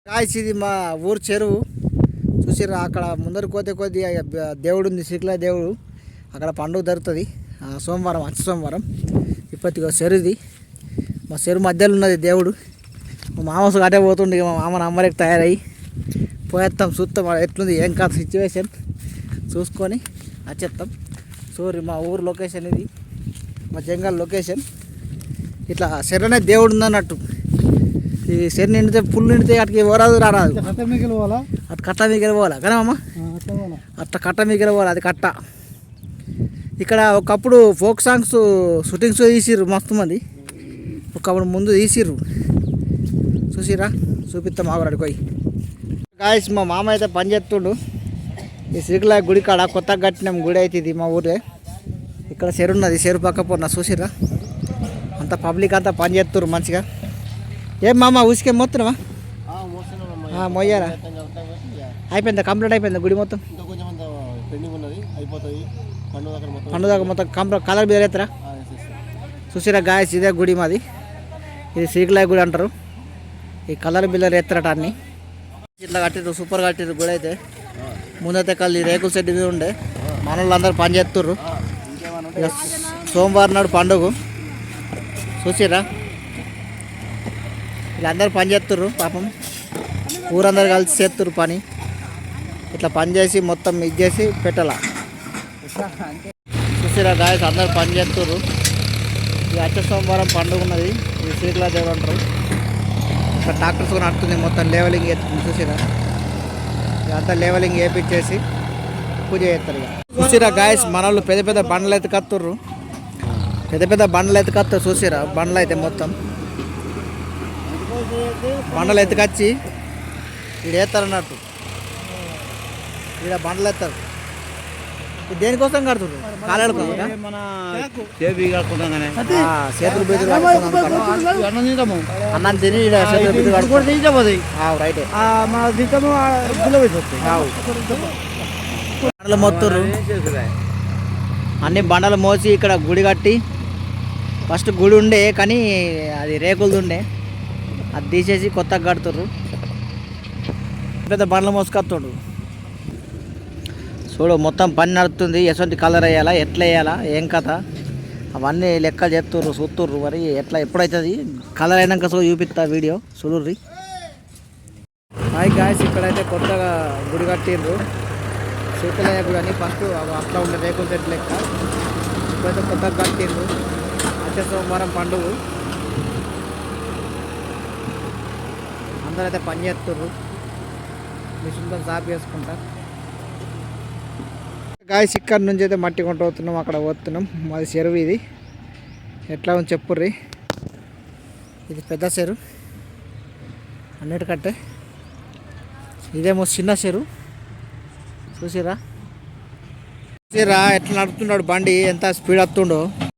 Guys ఇది మా ఊరు చెరువు చూసిర్రా. అక్కడ ముందర కొద్ది దేవుడు ఉంది, శ్రీకళ దేవుడు. అక్కడ పండుగ జరుగుతుంది సోమవారం, వచ్చే సోమవారం. ఇప్పటికో చెరువుది, మా చెరువు మధ్యలో ఉన్నది దేవుడు. మా మామ అటే పోతుండే, మా మామ అమ్మరికి తయారయ్యి పోయేస్తాం. చూస్తాం ఎట్లుంది ఏం కాదు సిచ్యువేషన్ చూసుకొని వచ్చేస్తాం. సోరీ మా ఊరు లొకేషన్ ఇది, మా జంగల్ లొకేషన్. ఇట్లా చెరువునే దేవుడు ఉందన్నట్టు. ఈ చెరు నిండితే ఫుల్ నిండితే అటుకి పోరాదు రారాదు, అటు కట్ట మీగలు పోవాలా కదా అమ్మ, అట్లా కట్ట మీగలు పోవాలి. అది కట్ట. ఇక్కడ ఒకప్పుడు ఫోక్ సాంగ్స్ షూటింగ్స్ తీసిర్రు మస్తు మంది, ఒకప్పుడు ముందు తీసిర్రు. చూసిరా, చూపిస్తాం ఆవిడ పోయి. గాయస్ మా మామ అయితే పని చేస్తుండు ఈ శ్రీకళ గుడి కాడ. కొత్తగా కట్టినాం గుడి అయితే ఇది మా ఊరే. ఇక్కడ చెరువు ఉన్నది, చెరువు పక్క పోన్నా చూసిరా. అంతా పబ్లిక్ అంతా పని చేస్తుర్రు మంచిగా. ఏం మామ ఊసికే మోస్తున్నావా? మోయ్యారా? అయిపోయిందా? కంప్లీట్ అయిపోయిందా గుడి మొత్తం? పండుగ మొత్తం కంప్లీట్ కలర్ బిల్లర్ ఎత్తరా? చూసిరా గాయస్, ఇదే గుడి మాది. ఇది శ్రీకళ గుడి అంటారు. ఈ కలర్ బిల్లర్ ఎత్తరట అన్ని ఇట్లా కట్టిర్రు, సూపర్ కట్టిర్రు గుడి అయితే. ముందైతే కళ్ళు రేకుల సెట్ మీద ఉండే మన వాళ్ళందరూ పని చేస్తుర్రు. ఇక సోమవారం నాడు పండుగ చూసిరా. వీళ్ళందరూ పని చేస్తుర్రు పాపం, ఊరందరూ కలిసి చేస్తుర్రు పని. ఇట్లా పని చేసి మొత్తం ఇది చేసి పెట్టాల. చూసిరా గాయస్, అందరూ పని చేస్తుర్రు. ఈ వచ్చే సోమవారం పండుగ ఉన్నది, ఈ శ్రీకళ దేవుడు అంటారు. ఇక్కడ ట్రాక్టర్స్ కూడా నడుతుంది, మొత్తం లెవెలింగ్ ఎత్తుంది. చూసిరా, ఇదంతా లెవెలింగ్ వేపించేసి పూజ చేస్తారు. ఇక చూసిరా గాయస్, మన వాళ్ళు పెద్ద పెద్ద బండ్లు అయితే కత్తుర్రు, పెద్ద పెద్ద బండ్లు అయితే కత్తారు. చూసిరా బండ్లు అయితే మొత్తం బండలు ఎత్తుకొచ్చి ఇక్కడ వేస్తారు అన్నట్టు. ఇక్కడ బండలు ఎత్తారు. దేనికోసం కడుతున్నారు? కాలేడు చేతులు బీతులు అన్నం తిని రైటే బండలు మోత్తుర్రు. అన్ని బండలు మోసి ఇక్కడ గుడి కట్టి, ఫస్ట్ గుడి ఉండే కానీ అది రేకులది ఉండే, అది తీసేసి కొత్తగా కడుతుర్రు. పెద్ద బండ్లు మోసుకొస్తుండ్రు. చూడు మొత్తం పని నడుస్తుంది. ఎటువంటి కలర్ వేయాలా, ఎట్లా వేయాలా, ఏం కథ అవన్నీ లెక్కలు చేస్తుర్రు, చూస్తుర్రు. మరి ఎట్లా ఎప్పుడైతుంది కలర్ అయినాక చూపిస్తా వీడియో చూడుర్రి. హాయ్ గాయస్, ఇక్కడైతే కొత్తగా గుడి కట్టిర్రు, శ్రీకళయ్య గుడి అని. ఫస్ట్ అట్లా ఉండే రేకుల చెట్టు లెక్క, ఇప్పుడైతే కొత్తగా కట్టిర్రు. వచ్చే సోమవారం పండుగ. అందరైతే పని చేస్తుర్రు, మిషన్తో సాఫ్ చేసుకుంటా. గాయస్, ఇక్కడ నుంచి అయితే మట్టి కొంట పోతున్నాం, అక్కడ పోతున్నాం. మాది చెరువు ఇది. ఎట్లా ఉంది చెప్పుర్రి. ఇది పెద్ద చెరువు అన్నిటికంటే, ఇదేమో చిన్న చెరువు. చూసిరా ఎట్లా నడుపుతున్నాడు బండి, ఎంత స్పీడ్ వస్తుండో.